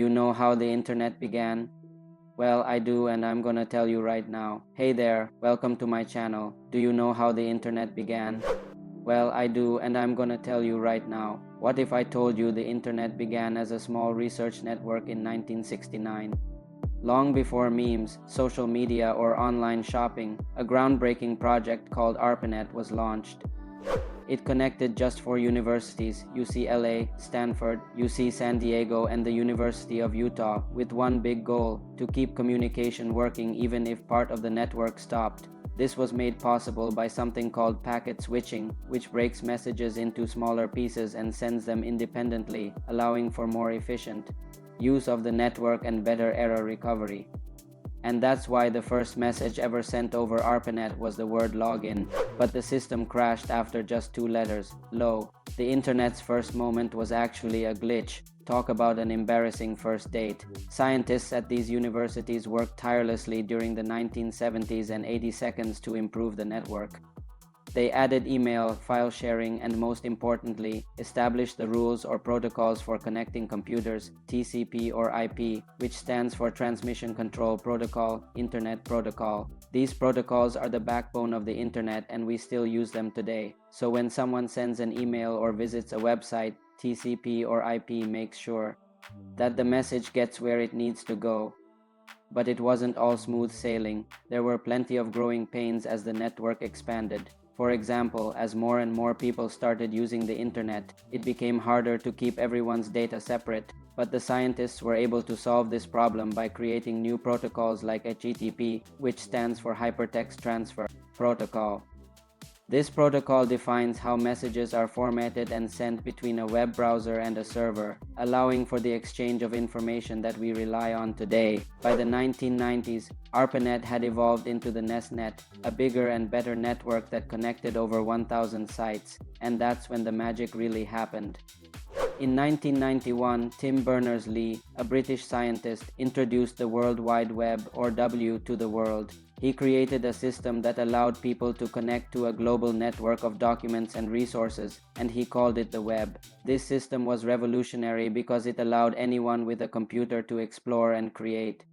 you know how the internet began? Well, I do, and I'm gonna tell you right now. Hey there, welcome to my channel. Do you know how the internet began? Well, I do, and I'm gonna tell you right now. What if I told you the internet began as a small research network in 1969? Long before memes, social media, or online shopping, a groundbreaking project called ARPANET was launched. It connected just four universities, UCLA, Stanford, UC San Diego, and the University of Utah, with one big goal: to keep communication working even if part of the network stopped. This was made possible by something called packet switching, which breaks messages into smaller pieces and sends them independently, allowing for more efficient use of the network and better error recovery. And that's why the first message ever sent over ARPANET was the word login, but the system crashed after just 2 letters, low. The internet's first moment was actually a glitch. Talk about an embarrassing first date. Scientists at these universities worked tirelessly during the 1970s and 80s to improve the network. They added email, file sharing, and most importantly, established the rules or protocols for connecting computers, TCP or IP, which stands for Transmission Control Protocol, Internet Protocol. These protocols are the backbone of the internet, and we still use them today. So when someone sends an email or visits a website, TCP or IP makes sure that the message gets where it needs to go. But it wasn't all smooth sailing. There were plenty of growing pains as the network expanded. For example, as more and more people started using the internet, it became harder to keep everyone's data separate. But the scientists were able to solve this problem by creating new protocols like HTTP, which stands for Hypertext Transfer Protocol. This protocol defines how messages are formatted and sent between a web browser and a server, allowing for the exchange of information that we rely on today. By the 1990s, ARPANET had evolved into the NESnet, a bigger and better network that connected over 1,000 sites, and that's when the magic really happened. In 1991, Tim Berners-Lee, a British scientist, introduced the World Wide Web, or W, to the world. He created a system that allowed people to connect to a global network of documents and resources, and he called it the web. This system was revolutionary because it allowed anyone with a computer to explore and create.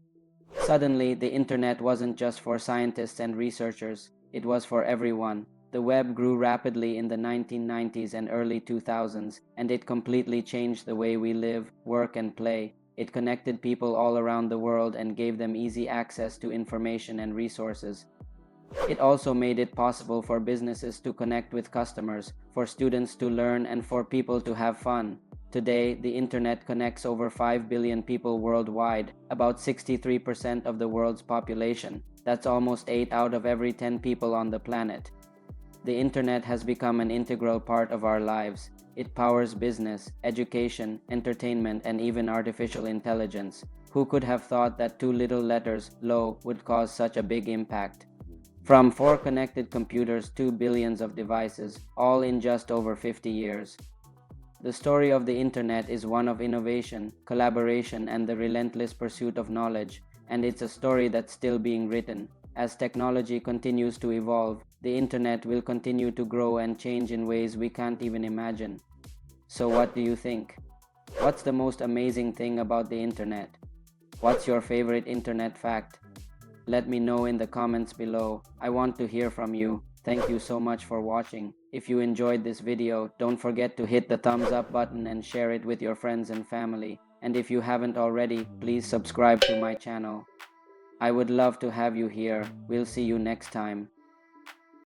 Suddenly, the internet wasn't just for scientists and researchers, it was for everyone. The web grew rapidly in the 1990s and early 2000s, and it completely changed the way we live, work, and play. It connected people all around the world and gave them easy access to information and resources. It also made it possible for businesses to connect with customers, for students to learn, and for people to have fun. Today, the internet connects over 5 billion people worldwide, about 63% of the world's population. That's almost 8 out of every 10 people on the planet. The internet has become an integral part of our lives. It powers business, education, entertainment, and even artificial intelligence. Who could have thought that 2 little letters, low, would cause such a big impact? From 4 connected computers to billions of devices, all in just over 50 years. The story of the internet is one of innovation, collaboration, and the relentless pursuit of knowledge, and it's a story that's still being written. As technology continues to evolve, the internet will continue to grow and change in ways we can't even imagine. So what do you think? What's the most amazing thing about the internet? What's your favorite internet fact? Let me know in the comments below. I want to hear from you. Thank you so much for watching. If you enjoyed this video, don't forget to hit the thumbs up button and share it with your friends and family. And if you haven't already, please subscribe to my channel. I would love to have you here. We'll see you next time.